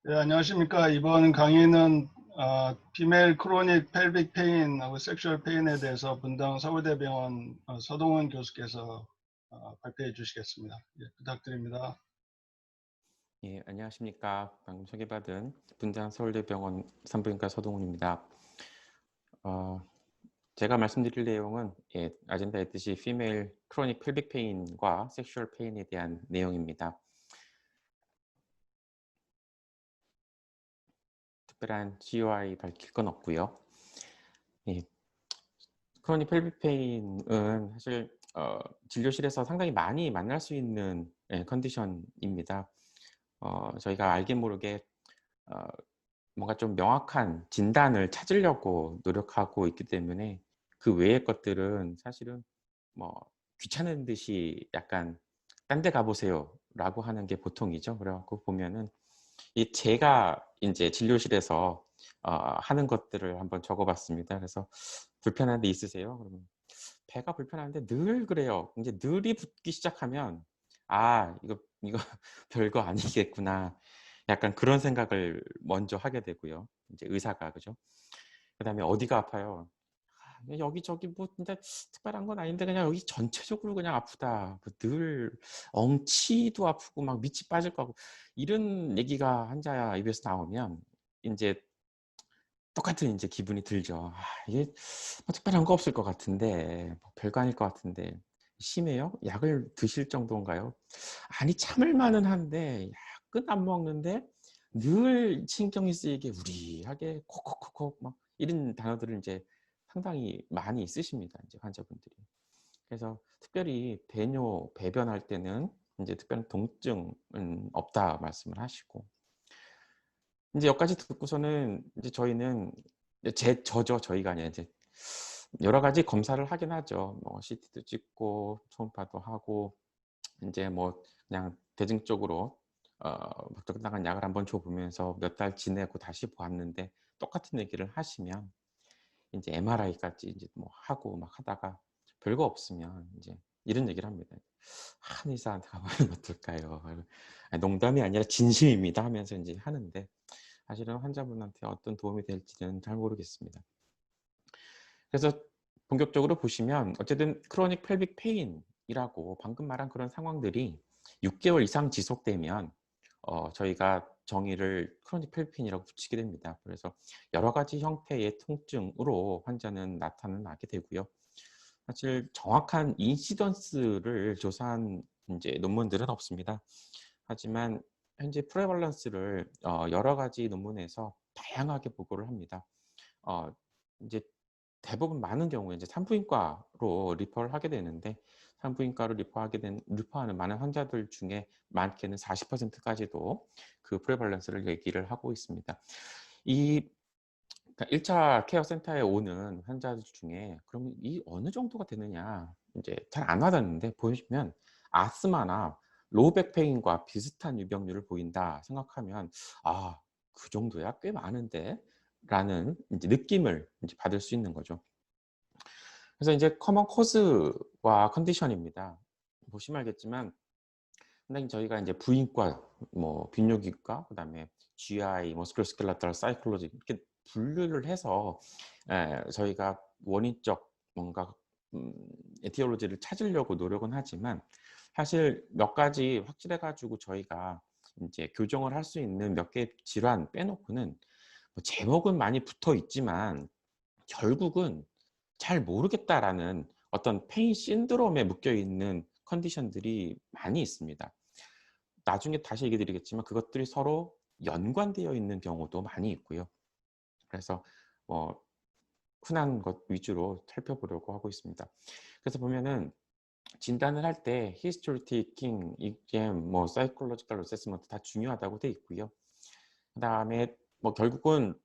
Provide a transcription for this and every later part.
네, 안녕하십니까. 이번 강의는 피메일 크로닉 펠빅 페인하고 섹슈얼 페인에 대해서 분당 서울대병원 서동원 교수께서 발표해 주시겠습니다. 예, 부탁드립니다. 예, 안녕하십니까. 방금 소개받은 분당 서울대병원 산부인과 서동훈입니다. 제가 말씀드릴 내용은 아젠다에 있듯이 피메일 크로닉 펠빅 페인과 섹슈얼 페인에 대한 내용입니다. 특별한 GUI 밝힐 건 없고요. 예, 크로닉 펠빅 페인은 사실 진료실에서 상당히 많이 만날 수 있는 컨디션입니다. 저희가 알게 모르게 뭔가 좀 명확한 진단을 찾으려고 노력하고 있기 때문에 그 외의 것들은 사실은 뭐 귀찮은 듯이 약간 딴 데 가보세요 라고 하는 게 보통이죠. 그래갖고 보면은 제가 이제 진료실에서 하는 것들을 한번 적어봤습니다. 그래서 불편한 데 있으세요? 그러면 배가 불편한데 늘 그래요. 이제 늘이 붙기 시작하면 이거 별거 아니겠구나. 약간 그런 생각을 먼저 하게 되고요. 이제 의사가 그죠? 그다음에 어디가 아파요? 여기저기 뭐 진짜 특별한 건 아닌데 그냥 여기 전체적으로 그냥 아프다. 늘 엉치도 아프고 막 밑이 빠질 거고 이런 얘기가 환자 입에서 나오면 이제 똑같은 이제 기분이 들죠. 이게 뭐 특별한 거 없을 것 같은데 뭐 별거 아닐 것 같은데 심해요? 약을 드실 정도인가요? 아니 참을 만은 한데 약은 안 먹는데 늘 신경이 쓰이게 우리하게 콕콕콕콕 막 이런 단어들을 이제 상당히 많이 쓰십니다. 이제 환자분들이. 그래서 특별히 배뇨 배변할 때는 이제 특별한 통증은 없다 말씀을 하시고 이제 여기까지 듣고서는 이제 저희는 저희가 아니라 이제 여러 가지 검사를 하긴 하죠. 뭐 CT도 찍고 초음파도 하고 이제 뭐 그냥 대증적으로 적당한 약을 한번 줘보면서 몇 달 지내고 다시 보았는데 똑같은 얘기를 하시면 이제 MRI까지 이제 뭐 하고 막 하다가 별거 없으면 이제 이런 얘기를 합니다. 한의사한테 가보는 게 어떨까요? 아니, 농담이 아니라 진심입니다 하면서 이제 하는데 사실은 환자분한테 어떤 도움이 될지는 잘 모르겠습니다. 그래서 본격적으로 보시면 어쨌든 크로닉 펠빅 페인이라고 방금 말한 그런 상황들이 6개월 이상 지속되면 저희가 정의를 크로닉 펠빅 페인이라고 붙이게 됩니다. 그래서 여러 가지 형태의 통증으로 환자는 나타나게 되고요. 사실 정확한 인시던스를 조사한 이제 논문들은 없습니다. 하지만 현재 프레벌런스를 여러 가지 논문에서 다양하게 보고를 합니다. 이제 대부분 많은 경우에 이제 산부인과로 리퍼를 하게 되는데 산부인과로 리퍼하는 많은 환자들 중에 많게는 40%까지도 그 프레벌런스를 얘기를 하고 있습니다. 이 그러니까 1차 케어 센터에 오는 환자들 중에 그럼 이 어느 정도가 되느냐 이제 잘 안 와닿는데 보시면 아스마나 로우백 페인과 비슷한 유병률을 보인다 생각하면 그 정도야 꽤 많은데 라는 이제 느낌을 이제 받을 수 있는 거죠. 그래서 이제 커먼 코즈와 컨디션입니다. 보시면 알겠지만 상당히 저희가 이제 부인과, 뭐 비뇨기과, 그다음에 GI, 머스큘로스켈레탈, 사이콜로지 이렇게 분류를 해서 저희가 원인적 뭔가 에티올로지를 찾으려고 노력은 하지만 사실 몇 가지 확실해 가지고 저희가 이제 교정을 할 수 있는 몇 개 질환 빼놓고는 뭐 제목은 많이 붙어 있지만 결국은 잘 모르겠다라는 어떤 페인 신드롬에 묶여 있는 컨디션들이 많이 있습니다. 나중에 다시 얘기 드리겠지만 그것들이 서로 연관되어 있는 경우도 많이 있고요. 그래서 흔한 것 위주로 살펴보려고 하고 있습니다. 그래서 보면은 진단을 할 때 히스토리 테이킹, EM, 뭐 사이콜로지컬 어세스먼트 다 중요하다고 돼 있고요. 그다음에 뭐 결국은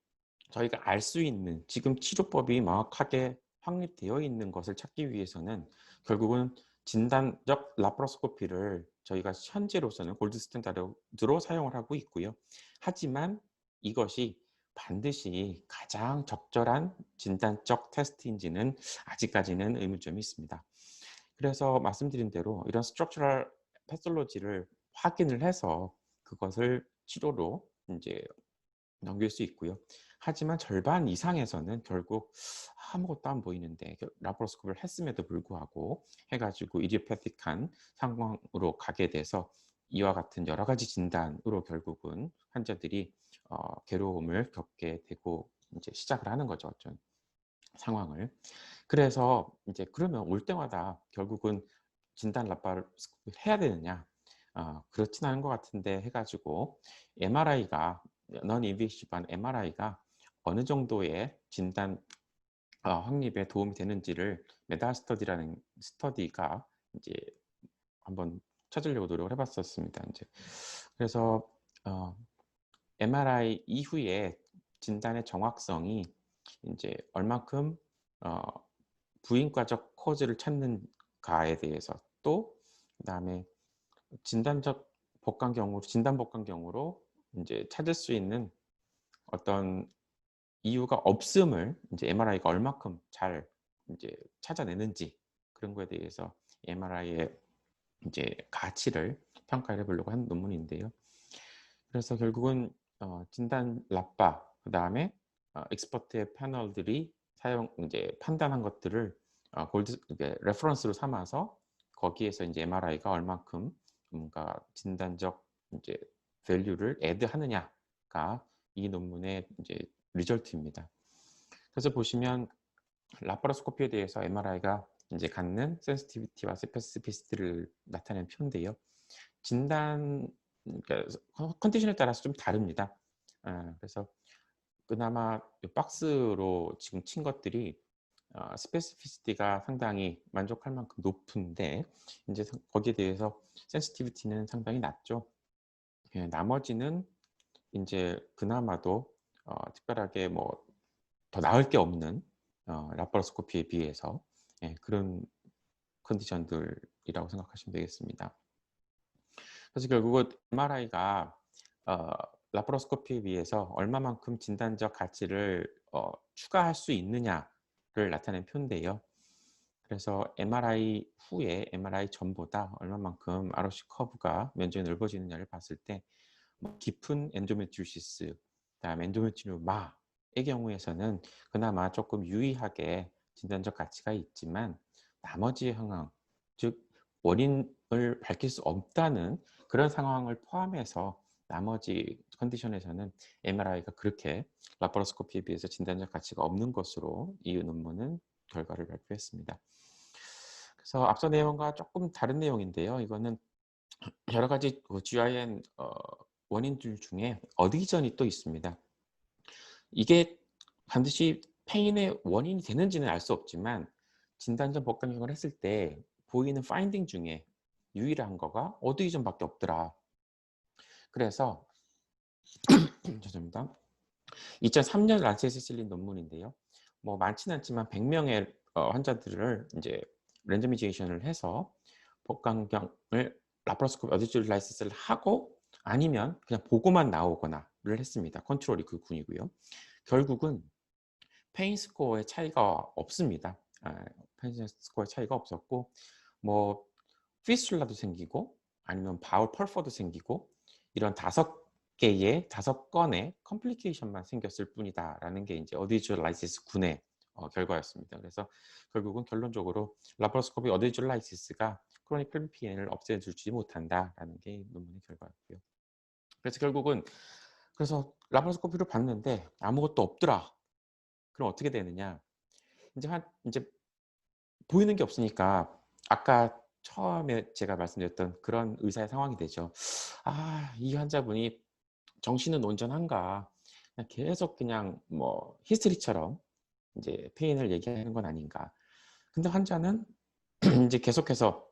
저희가 알 수 있는 지금 치료법이 명확하게 확립되어 있는 것을 찾기 위해서는 결국은 진단적 라파로스코피를 저희가 현재로서는 골드 스탠다드로 사용을 하고 있고요. 하지만 이것이 반드시 가장 적절한 진단적 테스트인지는 아직까지는 의문점이 있습니다. 그래서 말씀드린 대로 이런 스트럭처럴 패솔로지를 확인을 해서 그것을 치료로 이제 넘길 수 있고요. 하지만 절반 이상에서는 결국 아무것도 안 보이는데 라파로스코피를 했음에도 불구하고 해가지고 이디오패틱한 상황으로 가게 돼서 이와 같은 여러 가지 진단으로 결국은 환자들이 괴로움을 겪게 되고 이제 시작을 하는 거죠. 어떤 상황을. 그래서 이제 그러면 올 때마다 결국은 진단 라파로스코피를 해야 되느냐? 그렇진 않은 것 같은데 해가지고 MRI가 non-invasive한 MRI가 어느 정도의 진단 확립에 도움이 되는지를 메타 스터디라는 스터디가 이제 한번 찾으려고 노력을 해봤었습니다. 이제 그래서 MRI 이후에 진단의 정확성이 이제 얼만큼 부인과적 코즈를 찾는가에 대해서 또 그다음에 진단적 복강경으로 진단 복강경으로 이제 찾을 수 있는 어떤 이유가 없음을 이제 MRI가 얼마큼 잘 이제 찾아내는지 그런 거에 대해서 MRI의 이제 가치를 평가해 보려고 한 논문인데요. 그래서 결국은 진단 라파 그다음에 엑스퍼트의 패널들이 사용 이제 판단한 것들을 골드 이게 레퍼런스로 삼아서 거기에서 이제 MRI가 얼마큼 뭔가 진단적 이제 밸류를 애드하느냐가 이 논문의 이제 리절트입니다. 그래서 보시면 라파로스코피에 대해서 MRI가 이제 갖는 센시티비티와 스페시피시티를 나타낸 표인데요. 진단 그러니까 컨디션에 따라서 좀 다릅니다. 그래서 그나마 이 박스로 지금 친 것들이 스페시피시티가 상당히 만족할 만큼 높은데 이제 거기에 대해서 센시티비티는 상당히 낮죠. 예, 나머지는 이제 그나마도 특별하게 뭐 더 나을 게 없는 라파로스코피에 비해서 예, 그런 컨디션들이라고 생각하시면 되겠습니다. 그래서 결국은 MRI가 라파로스코피에 비해서 얼마만큼 진단적 가치를 추가할 수 있느냐를 나타낸 표인데요. 그래서 MRI 후에 MRI 전보다 얼마만큼 ROC 커브가 면적이 넓어지느냐를 봤을 때 깊은 엔도메트리오시스, 그다음에 엔도메트리오마의 경우에서는 그나마 조금 유의하게 진단적 가치가 있지만 나머지 상황, 즉 원인을 밝힐 수 없다는 그런 상황을 포함해서 나머지 컨디션에서는 MRI가 그렇게 라파로스코피에 비해서 진단적 가치가 없는 것으로 이 논문은 결과를 발표했습니다. 그래서 앞서 내용과 조금 다른 내용인데요. 이거는 여러 가지 GYN 원인들 중에 어디전이 또 있습니다. 이게 반드시 페인의 원인이 되는지는 알 수 없지만 진단전 복강경을 했을 때 보이는 파인딩 중에 유일한 거가 어디전밖에 없더라. 그래서 죄송합니다. 2003년 란셋에 실린 논문인데요. 뭐 많지는 않지만 100명의 환자들을 이제 랜더미제이션을 해서 복강경을 라파로스코피 어디졸라이시스를 하고 아니면 그냥 보고만 나오거나를 했습니다. 컨트롤이 그 군이고요. 결국은 페인 스코어의 차이가 없습니다. 페인 스코어의 차이가 없었고 뭐 피슐라도 생기고 아니면 바울 펄퍼도 생기고 이런 5건의 컴플리케이션만 생겼을 뿐이다라는 게 이제 어디졸라이시스 군의 결과였습니다. 그래서 결국은 결론적으로 라파로스코피 어디졸라이시스가 크로닉 펠비피엔을 없애주지 못한다라는 게 논문의 결과였고요. 그래서 결국은 그래서 라파로스코피를 봤는데 아무것도 없더라. 그럼 어떻게 되느냐? 이제 보이는 게 없으니까 아까 처음에 제가 말씀드렸던 그런 의사의 상황이 되죠. 이 환자분이 정신은 온전한가? 그냥 계속 그냥 뭐 히스테리처럼 이제 페인을 얘기하는 건 아닌가? 근데 환자는 이제 계속해서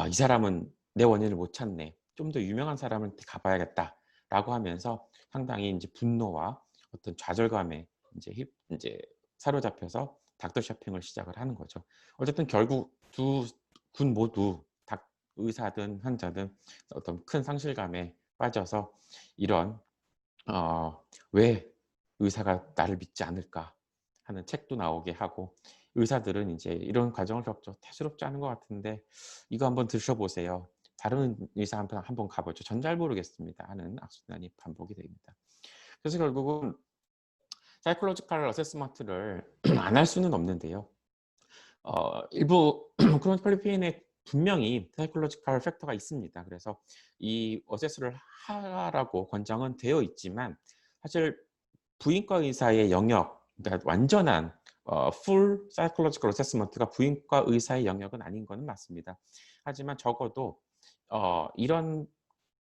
이 사람은 내 원인을 못 찾네. 좀 더 유명한 사람한테 가봐야겠다라고 하면서 상당히 이제 분노와 어떤 좌절감에 이제 사로잡혀서 닥터 쇼핑을 시작을 하는 거죠. 어쨌든 결국 두 군 모두 의사든 환자든 어떤 큰 상실감에 빠져서 이런 왜 의사가 나를 믿지 않을까 하는 책도 나오게 하고 의사들은 이제 이런 과정을 겪죠. 대수롭지 않은 것 같은데 이거 한번 드셔보세요. 다른 의사 한번 가보죠. 전 잘 모르겠습니다 하는 악순환이 반복이 됩니다. 그래서 결국은 사이콜로지컬 어세스먼트를 안 할 수는 없는데요. 일부 크로닉 펠비페인에 분명히 사이콜로지컬 팩터가 있습니다. 그래서 이 어세스를 하라고 권장은 되어 있지만 사실 부인과 의사의 영역, 그러니까 완전한 full psychological assessment가 부인과 의사의 영역은 아닌 것은 맞습니다. 하지만 적어도 이런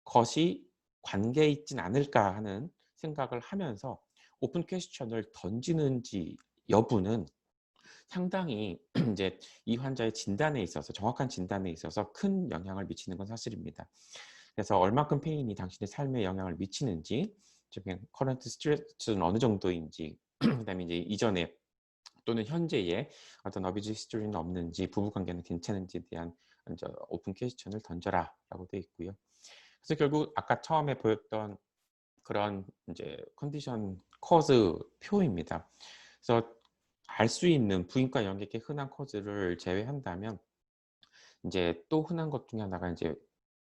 것이 관계에 있진 않을까 하는 생각을 하면서 오픈 퀘스천을 던지는지 여부는 상당히 이제 이 환자의 진단에 있어서 정확한 진단에 있어서 큰 영향을 미치는 건 사실입니다. 그래서 얼마큼 페인이 당신의 삶에 영향을 미치는지, 그냥 커런트 스트레스는 어느 정도인지, 그다음에 이제 이전에 또는 현재의 어떤 어비지 히스토리는 없는지, 부부관계는 괜찮은지에 대한 이제 오픈 퀘스천을 던져라라고 되어 있고요. 그래서 결국 아까 처음에 보였던 그런 이제 컨디션 커즈 표입니다. 그래서 알 수 있는 부인과 연계의 흔한 커즈를 제외한다면 이제 또 흔한 것 중에 하나가 이제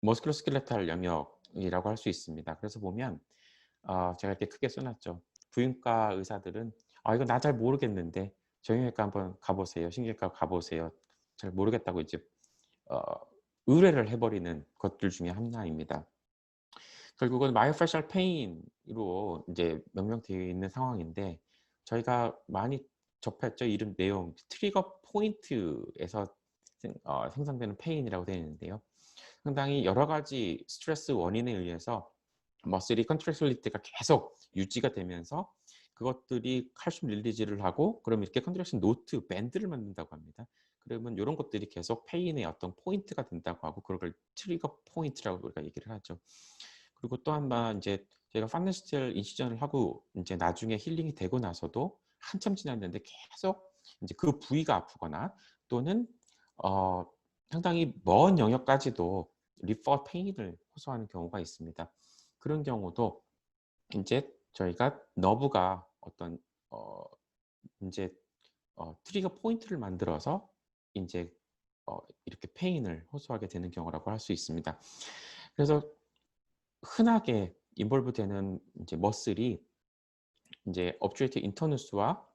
머스큘로스켈레탈 영역이라고 할 수 있습니다. 그래서 보면 제가 이렇게 크게 써놨죠. 부인과 의사들은 이거 나 잘 모르겠는데 정형외과 한번 가보세요. 신경외과 가보세요. 잘 모르겠다고 이제 어, 의뢰를 해버리는 것들 중에 하나입니다. 결국은 마이오패셜 페인으로 이제 명명되어 있는 상황인데 저희가 많이 접했죠. 이름 내용 트리거 포인트에서 생성되는 페인이라고 되어 있는데요. 상당히 여러 가지 스트레스 원인에 의해서 머슬이 컨트랙실리티가 계속 유지가 되면서 그것들이 칼슘 릴리즈를 하고 그러면 이렇게 컨트랙션 노트 밴드를 만든다고 합니다. 그러면 이런 것들이 계속 페인의 어떤 포인트가 된다고 하고 그걸 트리거 포인트라고 우리가 얘기를 하죠. 그리고 또 한 번 이제 제가 파네스텔 인시전을 하고 이제 나중에 힐링이 되고 나서도 한참 지났는데 계속 이제 그 부위가 아프거나 또는 상당히 먼 영역까지도 리퍼 페인을 호소하는 경우가 있습니다. 그런 경우도 이제 저희가 너브가 어떤 이제 트리거 포인트를 만들어서 이제 이렇게 페인을 호소하게 되는 경우라고 할 수 있습니다. 그래서 흔하게 인볼브되는 이제 머슬이 이제 업주에이트 인터누스와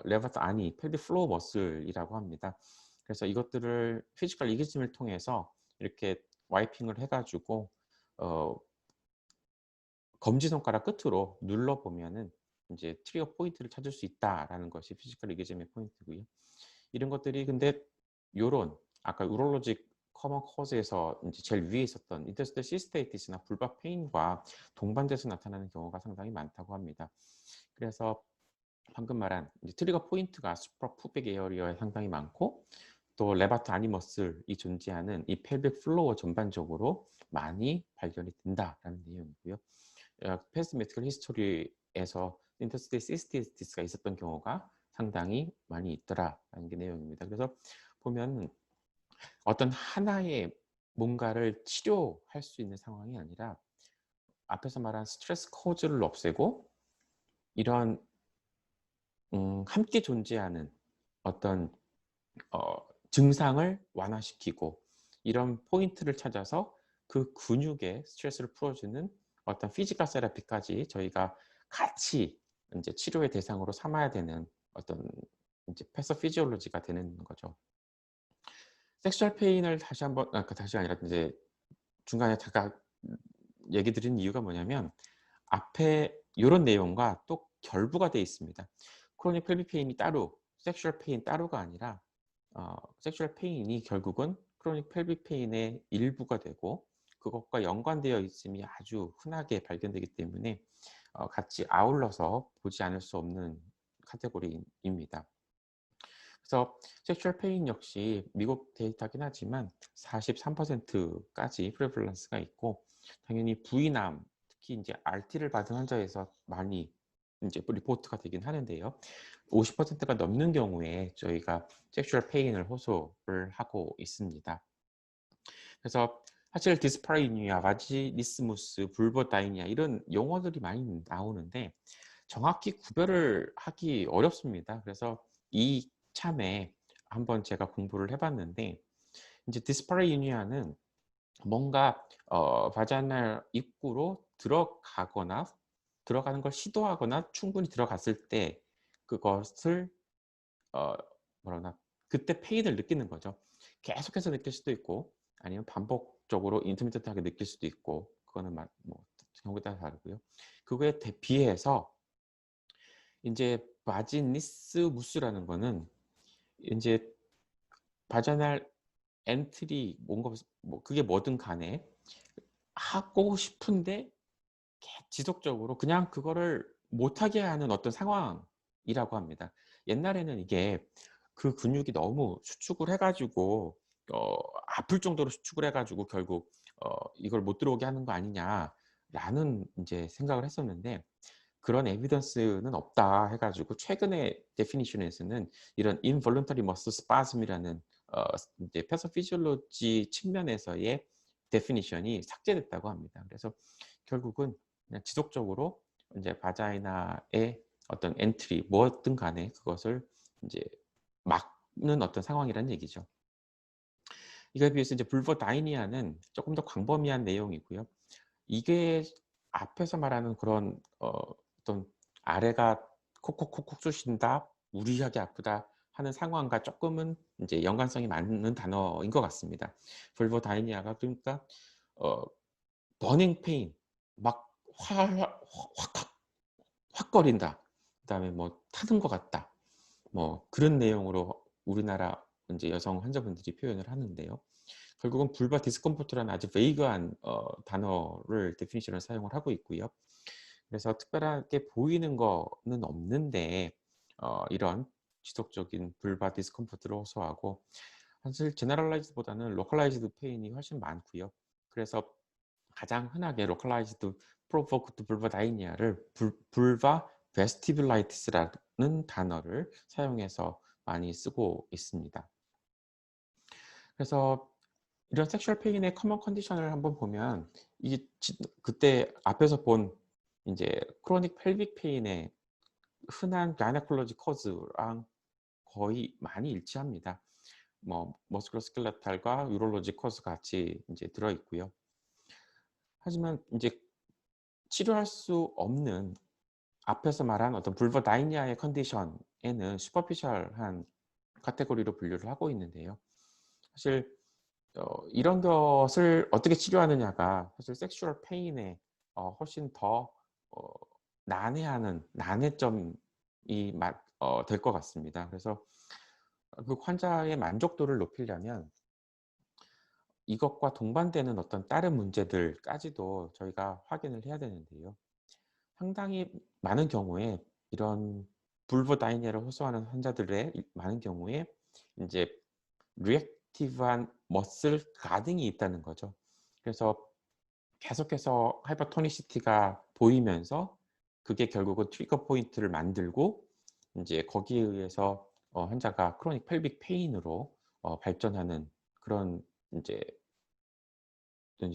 레버트 아니 펠비 플로어 머슬이라고 합니다. 그래서 이것들을 피지컬 이기즘을 통해서 이렇게 와이핑을 해가지고 검지 손가락 끝으로 눌러 보면은 이제 트리거 포인트를 찾을 수 있다라는 것이 피지컬 이기즘의 포인트고요. 이런 것들이 근데 요런 아까 우롤로직 커먼 커즈에서 이제 제일 위에 있었던 인터스텔 시스테이티스나 불박 페인과 동반돼서 나타나는 경우가 상당히 많다고 합니다. 그래서 방금 말한 이제 트리거 포인트가 수프라 푸빅 에어리어에 상당히 많고 또 레바트 아니머슬이 존재하는 이 펠빅 플로어 전반적으로 많이 발견이 된다라는 내용이고요. 패스트 메디컬 히스토리에서 인터스테이트 시스테이티스가 있었던 경우가 상당히 많이 있더라라는 게 내용입니다. 그래서 보면 어떤 하나의 뭔가를 치료할 수 있는 상황이 아니라 앞에서 말한 스트레스 코즈를 없애고 이런 함께 존재하는 어떤 증상을 완화시키고 이런 포인트를 찾아서 그 근육의 스트레스를 풀어주는 어떤 피지컬 세라피까지 저희가 같이 이제 치료의 대상으로 삼아야 되는 어떤 이제 패서피지올로지가 되는 거죠. 섹슈얼 페인을 다시 한번 다시 아니라 이제 중간에 잠깐 얘기 드린 이유가 뭐냐면 앞에 이런 내용과 또 결부가 되어 있습니다. 크로닉 펠빅 페인이 따로, 섹슈얼 페인 따로가 아니라 섹슈얼 페인이 결국은 크로닉 펠빅 페인의 일부가 되고 그것과 연관되어 있음이 아주 흔하게 발견되기 때문에 같이 아울러서 보지 않을 수 없는 카테고리입니다. 그래서 섹슈얼 페인 역시 미국 데이터긴 하지만 43%까지 프레블런스가 있고 당연히 부인암 특히 이제 RT를 받은 환자에서 많이 이제 리포트가 되긴 하는데요. 50%가 넘는 경우에 저희가 섹슈얼 페인을 호소를 하고 있습니다. 그래서 사실 디스파리니아, 바지니스무스, 불버다이니아 이런 용어들이 많이 나오는데 정확히 구별을 하기 어렵습니다. 그래서 이 참에 한번 제가 공부를 해봤는데 이제 디스파리니아는 뭔가 바자날 입구로 들어가는 걸 시도하거나 충분히 들어갔을 때 그것을 어 뭐라 그러나 그때 페인을 느끼는 거죠. 계속해서 느낄 수도 있고 아니면 반복적으로 인터미디하게 느낄 수도 있고 그거는 뭐 경우에 따라 다르고요. 그거에 비해서 인제 바지니스무스라는 거는 인제 바자날 엔트리 뭔가 뭐 그게 뭐든 간에 하고 싶은데 지속적으로 그냥 그거를 못하게 하는 어떤 상황이라고 합니다. 옛날에는 이게 그 근육이 너무 수축을 해 가지고 아플 정도로 수축을 해 가지고 결국 '이걸 못 들어오게 하는 거 아니냐.'라는 인제 생각을 했었는데 그런 에비던스는 없다 해 가지고 최근에 데피니션에서는 이런 involuntary muscle spasm이라는 이제 패서피지올로지 측면에서의 데피니션이 삭제됐다고 합니다. 그래서 결국은 그냥 지속적으로 인제 바자이나의 어떤 엔트리 뭐든 간에 그것을 인제 막는 어떤 상황이라는 얘기죠. 이거에 비해서 이제 불버다이니아는 쪼끔 더 광범위한 내용이고요. 이게 앞에서 말하는 그런 어떤 아래가 콕콕콕콕 쑤신다, 무리하게 아프다 하는 상황과 쪼끔은 인제 연관성이 맞는 단어인 것 같습니다. 불버다이니아가 그러니까 어 버닝 페인 막 확 확거린다. 그다음에 뭐 타는 것 같다. 뭐 그런 내용으로 우리나라 인제 여성 환자분들이 표현을 하는데요. 결국은 vulvar discomfort라는 아주 베이그한 단어를 데피니션을 사용을 하고 있고요. 그래서 특별하게 보이는 거는 없는데 이런 지속적인 vulvar discomfort를 호소하고 사실 generalized보다는 localized pain이 훨씬 많고요. 그래서 가장 흔하게 localized provoked vulvodynia를 vulvar vestibulitis라는 단어를 사용해서 많이 쓰고 있습니다. 그래서 이런 섹슈얼 페인의 커먼 컨디션을 한번 보면 이게 그때 앞에서 본 인제 크로닉 펠빅 페인의 흔한 가이네콜로지 코즈랑 거의 많이 일치합니다. 뭐 머스큘러스켈레탈과 유럴로지 코즈 같이 인제 들어 있고요. 하지만 인제 치료할 수 없는 앞에서 말한 어떤 불버다이니아의 컨디션에는 슈퍼피셜한 카테고리로 분류를 하고 있는데요. 사실 이런 것을 어떻게 치료하느냐가 사실 섹슈얼 페인에 훨씬 더 어 난해점이 될 것 같습니다. 그래서 그 환자의 만족도를 높이려면 이것과 동반되는 어떤 다른 문제들까지도 저희가 확인을 해야 되는데요. 상당히 많은 경우에 이런 불보다이니아를 호소하는 환자들의 많은 경우에 인제 리액티브한 머슬 가딩이 있다는 거죠. 그래서 계속해서 하이퍼토니시티가 보이면서 그게 결국은 트리거 포인트를 만들고 인제 거기에 의해서 환자가 크로닉 펠빅 페인으로 발전하는 그런 인제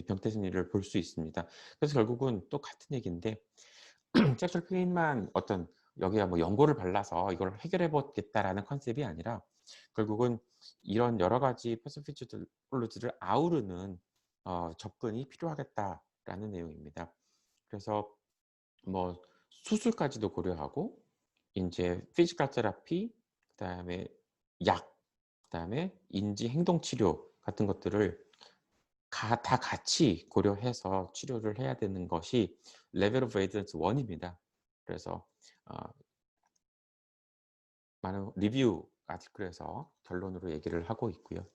병태 심리를 볼 수 있습니다. 그래서 결국은 또 같은 얘기인데 섹슈얼 페인만 어떤 여기에 뭐 연고를 발라서 이걸 해결해 보겠다라는 컨셉이 아니라 결국은 이런 여러 가지 패소피지올로지를 아우르는 접근이 필요하겠다라는 내용입니다. 그래서 뭐 수술까지도 고려하고 인제 피지컬 테라피 그다음에 약 그다음에 인지 행동 치료 같은 것들을 다 같이 고려해서 치료를 해야 되는 것이 레벨 오브 에비던스 1 입니다. 그래서 어 많은 리뷰 아티클에서 결론으로 얘기를 하고 있고요.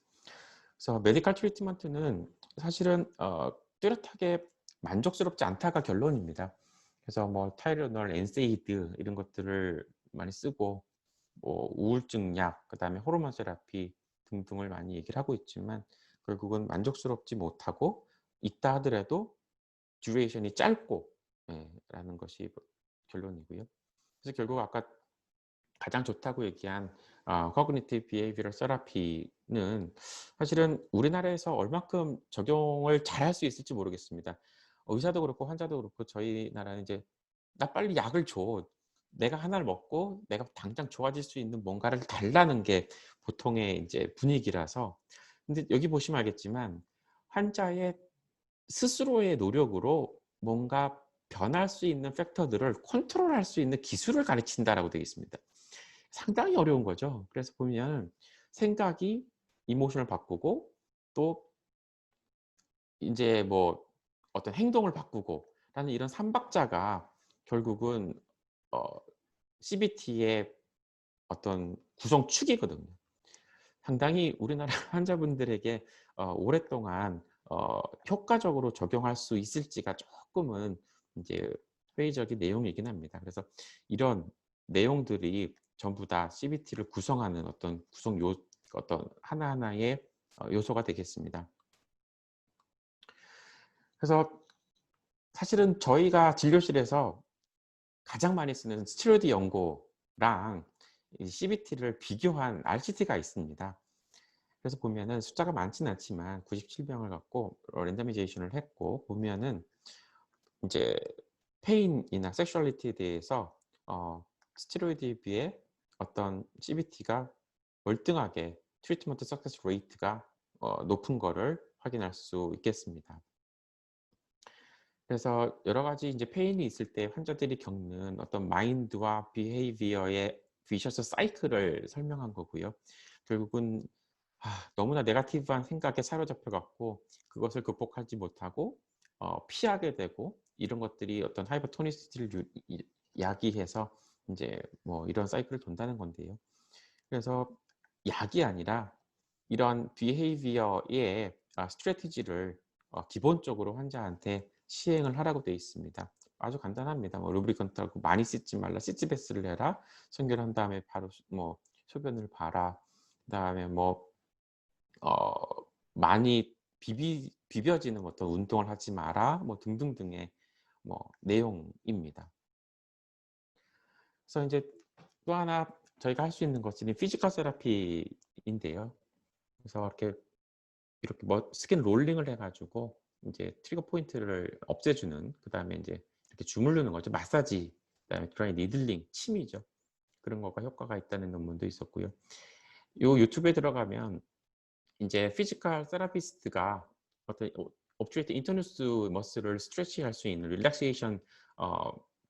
그래서 메디컬 트리트먼트는 사실은 뚜렷하게 만족스럽지 않다가 결론입니다. 그래서 뭐 타이레놀, 엔세이드 이런 것들을 많이 쓰고 뭐 우울증 약, 그다음에 호르몬 세라피 등등을 많이 얘기를 하고 있지만 결국은 만족스럽지 못하고 있다 하더라도 듀레이션이 짧고 라는 것이 결론이고요. 그래서 결국 아까 가장 좋다고 얘기한 Cognitive Behavioral Therapy는 사실은 우리나라에서 얼마큼 적용을 잘할 수 있을지 모르겠습니다. 의사도 그렇고 환자도 그렇고 저희 나라는 이제 "나 빨리 약을 줘. 내가 하나를 먹고 내가 당장 좋아질 수 있는 뭔가를 달라는 게 보통의 인제 분위기라서." 근데 여기 보시면 알겠지만 환자의 스스로의 노력으로 뭔가 변할 수 있는 팩터들을 컨트롤할 수 있는 기술을 가르친다라고 되어 있습니다. 상당히 어려운 거죠. 그래서 보면 생각이 이모션을 바꾸고 또 이제 뭐 어떤 행동을 바꾸고 라는 이런 삼박자가 결국은 어 CBT의 어떤 구성축이거든요. 상당히 우리나라 환자분들에게 오랫동안 효과적으로 적용할 수 있을지가 조금은 이제 회의적인 내용이긴 합니다. 그래서 이런 내용들이 전부 다 CBT를 구성하는 어떤 어떤 하나하나의 요소가 되겠습니다. 그래서 사실은 저희가 진료실에서 가장 많이 쓰는 스테로이드 연고랑 이 CBT를 비교한 RCT가 있습니다. 그래서 보면은 숫자가 많지는 않지만 97명을 갖고 랜더미제이션을 했고 보면은 이제 페인이나 섹슈얼리티에 대해서 스테로이드에 비해 어떤 CBT가 월등하게 트리트먼트 석세스 레이트가 높은 거를 확인할 수 있겠습니다. 그래서 여러 가지 이제 페인이 있을 때 환자들이 겪는 어떤 마인드와 비헤이비어의 비셔스 사이클을 설명한 거고요. 결국은 너무나 네거티브한 생각에 사로잡혀 갖고 그것을 극복하지 못하고 피하게 되고 이런 것들이 어떤 하이퍼토니시티를 야기해서 이제 뭐 이런 사이클을 돈다는 건데요. 그래서 약이 아니라 이런 비헤이비어의 스트래티지를 기본적으로 환자한테 시행을 하라고 되어 있습니다. 아주 간단합니다. 뭐 루브리컨트하고 많이 씻지 말라, 시지베스를 해라, 성결한 다음에 바로 뭐 소변을 봐라, 그다음에 뭐 많이 비벼지는 어떤 운동을 하지 마라, 뭐 등등등의 뭐 내용입니다. 그래서 이제 또 하나 저희가 할 수 있는 것은 피지컬 세라피인데요. 그래서 이렇게 뭐 스킨 롤링을 해가지고 이제 트리거 포인트를 없애주는, 그 다음에 이제 이렇게 주물르는 거죠. 마사지, 그다음에 드라이 니들링, 침이죠. 그런 거가 효과가 있다는 논문도 있었고요. 요 유튜브에 들어가면 이제 피지컬 세라피스트가 어떤 옵트레이트 인터누스 머슬을 스트레칭할 수 있는 릴렉세이션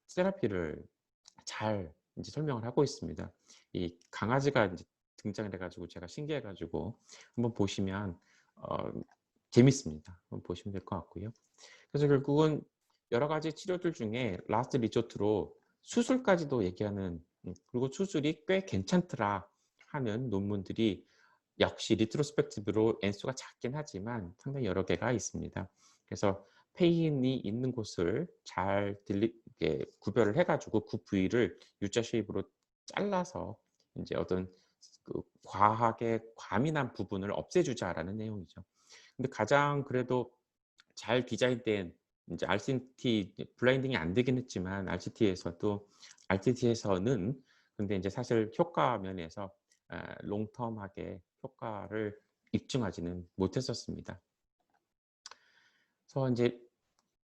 세라피를 잘 이제 설명을 하고 있습니다. 이 강아지가 이제 등장을 해가지고 제가 신기해가지고 한번 보시면 재밌습니다. 한번 보시면 될 것 같고요. 그래서 결국은 여러 가지 치료들 중에 라스트 리조트로 수술까지도 얘기하는, 그리고 수술이 꽤 괜찮더라 하는 논문들이 역시 리트로스펙티브로 N수가 작긴 하지만 상당히 여러 개가 있습니다. 그래서 페인이 있는 곳을 잘 구별을 해가지고 그 부위를 U자 쉐입으로 잘라서 이제 어떤 그 과하게 과민한 부분을 없애주자라는 내용이죠. 근데 가장 그래도 잘 디자인된 이제 RCT 블라인딩이 안 되긴 했지만 RCT에서는 근데 이제 사실 효과 면에서 롱텀하게 효과를 입증하지는 못했었습니다. 그래서 이제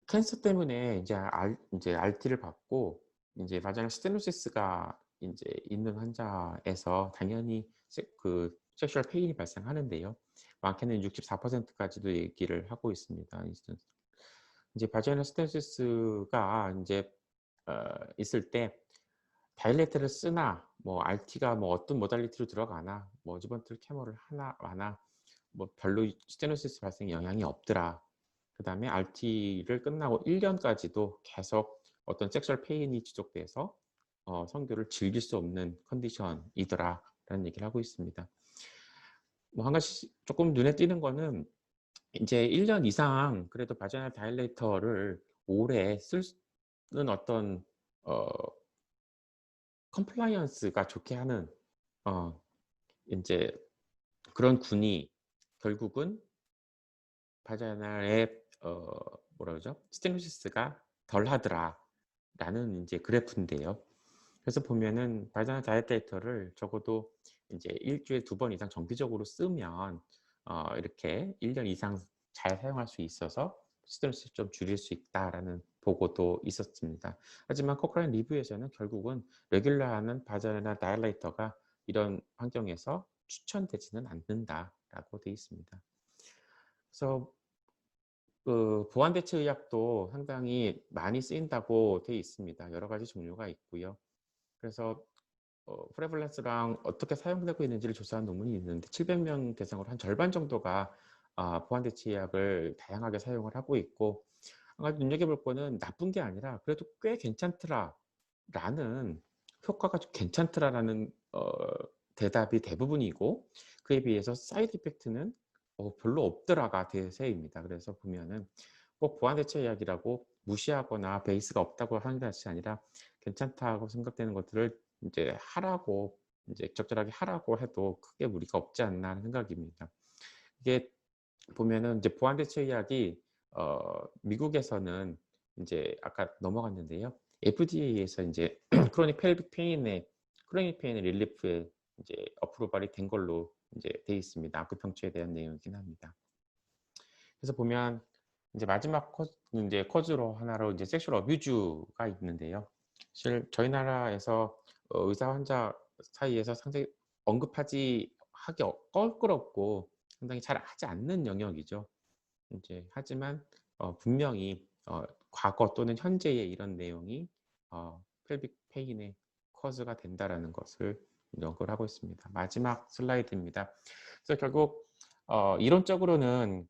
캔서 때문에 이제 RT를 받고 이제 바자널 스테노시스가 이제 있는 환자에서 당연히 그 섹슈얼 페인이 발생하는데요. 많게는 64%까지도 얘기를 하고 있습니다. 이제 바자널 스테노시스가 이제 있을 때 다일레이터를 쓰나 뭐 RT가 뭐 어떤 모달리티로 들어가나 뭐 어지번트 캐머를 하나 마나 뭐 별로 스테노시스 발생에 영향이 없더라. 그 다음에 RT를 끝나고 1년까지도 계속 어떤 섹슈얼 페인이 지속돼서 성교를 즐길 수 없는 컨디션이더라 라는 얘기를 하고 있습니다. 뭐 한 가지 조금 눈에 띄는 거는 이제 1년 이상 그래도 바자널 다일레이터를 오래 쓰는 어떤 컴플라이언스가 좋게 하는 이제 그런 군이 결국은 바자날의 뭐라 그러죠? 스테노시스가 덜하더라 라는 이제 그래프인데요. 그래서 보면은 바자날 다이어테이터를 적어도 이제 일주일에 2번 이상 정기적으로 쓰면 이렇게 1년 이상 잘 사용할 수 있어서 스트레스를 좀 줄일 수 있다라는 보고도 있었습니다. 하지만 코크라인 리뷰에서는 결국은 레귤러하는 바자날 다이어테이터가 이런 환경에서 추천되지는 않는다라고 되어 있습니다. 그래서 그 보완 대체 의학도 상당히 많이 쓰인다고 되어 있습니다. 여러 가지 종류가 있고요. 그래서 프레블런스랑 어떻게 사용되고 있는지를 조사한 논문이 있는데 700명 대상으로 한 절반 정도가 보완 대체 의학을 다양하게 사용을 하고 있고, 한 가지 눈여겨볼 거는 나쁜 게 아니라 그래도 꽤 괜찮더라라는, 효과가 좀 괜찮더라라는 대답이 대부분이고, 그에 비해서 사이드 이펙트는 별로 없더라가 대세입니다. 그래서 보면은 꼭 보완 대체 의학이라고 무시하거나 베이스가 없다고 하는 것이 아니라 괜찮다고 생각되는 것들을 이제 하라고, 이제 적절하게 하라고 해도 크게 무리가 없지 않나 하는 생각입니다. 이게 보면은 이제 보완 대체 의학이 미국에서는 이제 아까 넘어갔는데요. FDA에서 이제 크로닉 페인의 릴리프에 이제 어프로벌이 된 걸로 이제 돼 있습니다. 악구평초에 대한 내용이긴 합니다. 그래서 보면 이제 마지막 이제 커즈로 하나로 이제 섹슈얼 어뷰즈가 있는데요. 사실 저희 나라에서 의사 환자 사이에서 상당히 하기 껄끄럽고 상당히 잘 하지 않는 영역이죠. 이제 하지만 분명히 과거 또는 현재의 이런 내용이 펠빅 페인의 커즈가 된다라는 것을 연구를 하고 있습니다. 마지막 슬라이드입니다. 그래서 결국 이론적으로는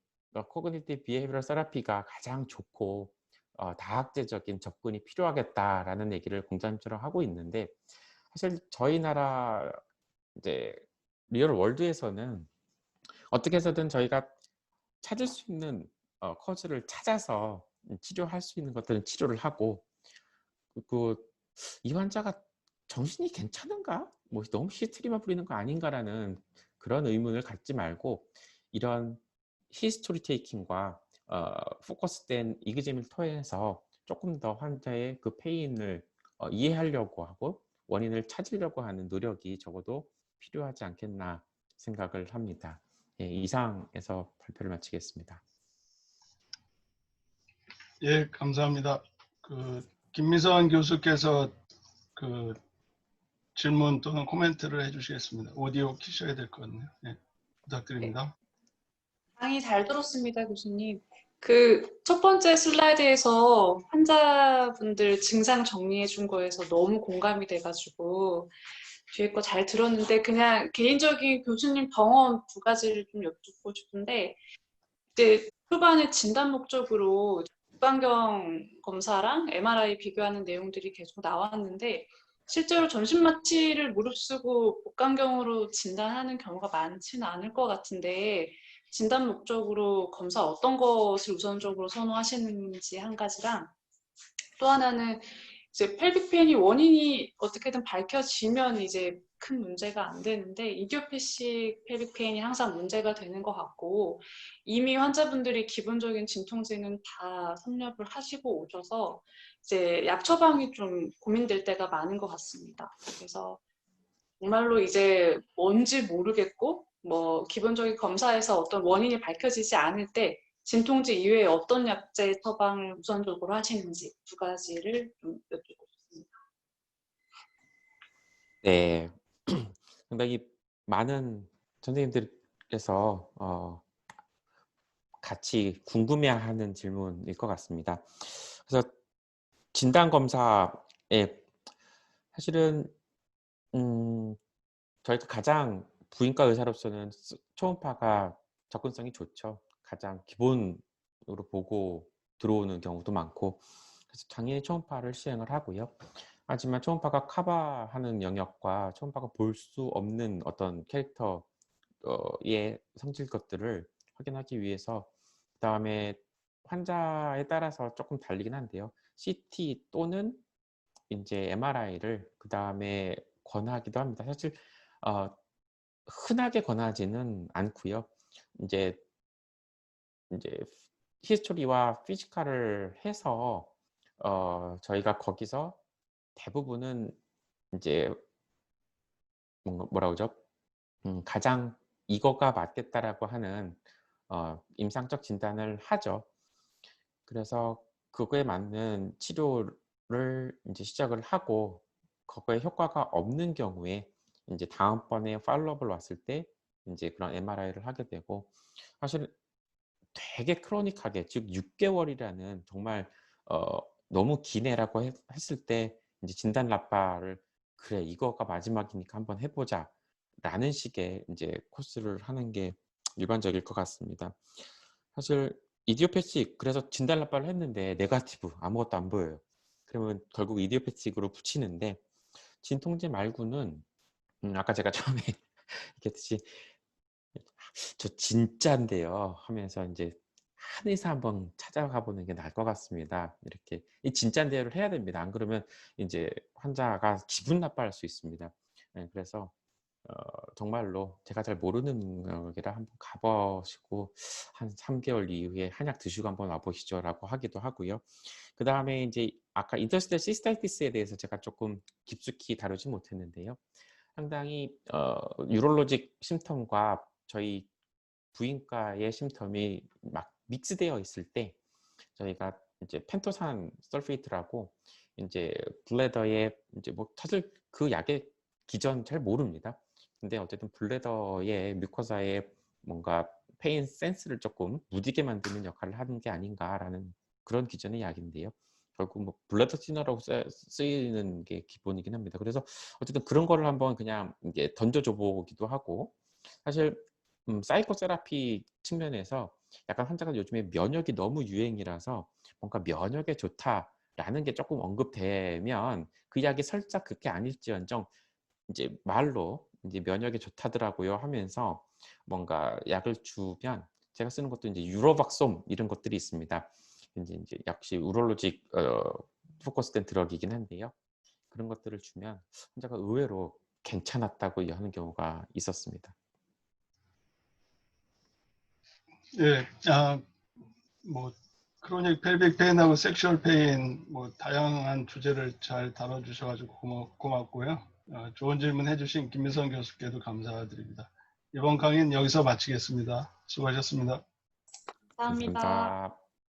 코그니티브 비헤이비럴 세라피가 가장 좋고 다학제적인 접근이 필요하겠다라는 얘기를 공장님처럼 하고 있는데, 사실 저희 나라 이제 리얼 월드에서는 어떻게 해서든 저희가 찾을 수 있는 커즈를 찾아서 치료할 수 있는 것들은 치료를 하고, 그 이 환자가 정신이 괜찮은가? 뭐 너무 히스테리만 부리는 거 아닌가라는 그런 의문을 갖지 말고, 이런 히스토리 테이킹과 포커스된 이그제미를 통해서 조금 더 환자의 그 페인을 이해하려고 하고 원인을 찾으려고 하는 노력이 적어도 필요하지 않겠나 생각을 합니다. 예, 이상에서 발표를 마치겠습니다. 예, 감사합니다. 김미선 교수께서 그 질문 또는 코멘트를 해주시겠습니다. 오디오 키셔야 될 것 같네요. 예, 부탁드립니다. 강의 잘 들었습니다, 교수님. 그 첫 번째 슬라이드에서 환자분들 증상 정리해 준 거에서 너무 공감이 돼가지고 뒤에 거 잘 들었는데, 그냥 개인적인 교수님 경험 두 가지를 좀 여쭙고 싶은데, 이제 초반에 진단 목적으로 복강경 검사랑 MRI 비교하는 내용들이 계속 나왔는데, 실제로 전신 마취를 무릅쓰고 복강경으로 진단하는 경우가 많지는 않을 것 같은데, 진단 목적으로 검사 어떤 것을 우선적으로 선호하시는지 한 가지랑, 또 하나는 이제 펠빅 페인이 원인이 어떻게든 밝혀지면 이제 큰 문제가 안 되는데, 이디오패식 펠빅 페인이 항상 문제가 되는 것 같고, 이미 환자분들이 기본적인 진통제는 다 섭렵을 하시고 오셔서 이제 약 처방이 좀 고민될 때가 많은 것 같습니다. 그래서 정말로 이제 뭔지 모르겠고, 뭐 기본적인 검사에서 어떤 원인이 밝혀지지 않을 때 진통제 이외에 어떤 약제 처방을 우선적으로 하시는지 두 가지를 좀 여쭙고 싶습니다. 네, 상당히 많은 선생님들께서 같이 궁금해하는 질문일 것 같습니다. 그래서 진단 검사에 사실은 저희가 가장 부인과 의사로서는 초음파가 접근성이 좋죠. 가장 기본으로 보고 들어오는 경우도 많고, 그래서 당연히 초음파를 시행을 하고요. 하지만 초음파가 커버하는 영역과 초음파가 볼 수 없는 어떤 캐릭터의 성질 것들을 확인하기 위해서, 그다음에 환자에 따라서 조금 다르긴 한데요. CT 또는 이제 MRI를 그다음에 권하기도 합니다. 사실 흔하게 권하지는 않고요. 이제 히스토리와 피지컬을 해서 저희가 거기서 대부분은 이제 뭐라 그러죠? 가장 이거가 맞겠다라고 하는 임상적 진단을 하죠. 그래서 그거에 맞는 치료를 이제 시작을 하고, 그거에 효과가 없는 경우에 이제 다음번에 팔로업을 왔을 때 이제 그런 MRI를 하게 되고, 사실 되게 크로닉하게, 즉 6개월이라는 정말 너무 기네라고 했을 때 이제 진단 라빠를 그래 이거가 마지막이니까 한번 해보자 라는 식의 이제 코스를 하는 게 일반적일 것 같습니다. 사실 이디오패틱, 그래서 진단 라빠를 했는데 네거티브 아무것도 안 보여요. 그러면 결국 이디오패틱으로 붙이는데, 진통제 말고는 아까 제가 처음에 얘기했듯이 저 진짜인데요 하면서 이제 한의사 한번 찾아가 보는 게 나을 것 같습니다. 이렇게 이 진짜인데요를 해야 됩니다. 안 그러면 이제 환자가 기분 나빠할 수 있습니다. 그래서 정말로 제가 잘 모르는 영역이라 한번 가보시고 한 3개월 이후에 한약 드시고 한번 와보시죠라고 하기도 하고요. 그 다음에 이제 아까 인터스텔 시스타이티스에 대해서 제가 조금 깊숙이 다루지 못했는데요. 상당히 유럴로직 심텀과 저희 부인과의 심텀이 막 믹스되어 있을 때 저희가 이제 펜토산 설페이트라고 이제 블레더에 이제 뭐 사실 그 약의 기전 잘 모릅니다. 근데 어쨌든 블레더의 뮤코사에 뭔가 페인 센스를 조금 무디게 만드는 역할을 하는 게 아닌가라는 그런 기전의 약인데요. 결국 뭐 블레더 티너라고 쓰이는 게 기본이긴 합니다. 그래서 어쨌든 그런 거를 한번 그냥 이제 던져줘 보기도 하고, 사실 사이코세라피 측면에서 약간 환자가 요즘에 면역이 너무 유행이라서 뭔가 면역에 좋다라는 게 조금 언급되면 그 약이 살짝 그게 아닐지언정 이제 말로 이제 면역에 좋다더라고요 하면서 뭔가 약을 주면, 제가 쓰는 것도 이제 유로박솜 이런 것들이 있습니다. 이제 역시 우롤로직 포커스된 드럭이긴 한데요. 그런 것들을 주면 환자가 의외로 괜찮았다고 하는 경우가 있었습니다. 예, 뭐 크로닉 펠빅 페인하고 섹슈얼 페인 뭐 다양한 주제를 잘 다뤄주셔가지고 고맙고요. 좋은 질문 해주신 김미선 교수께도 감사드립니다. 이번 강의는 여기서 마치겠습니다. 수고하셨습니다. 감사합니다. 감사합니다.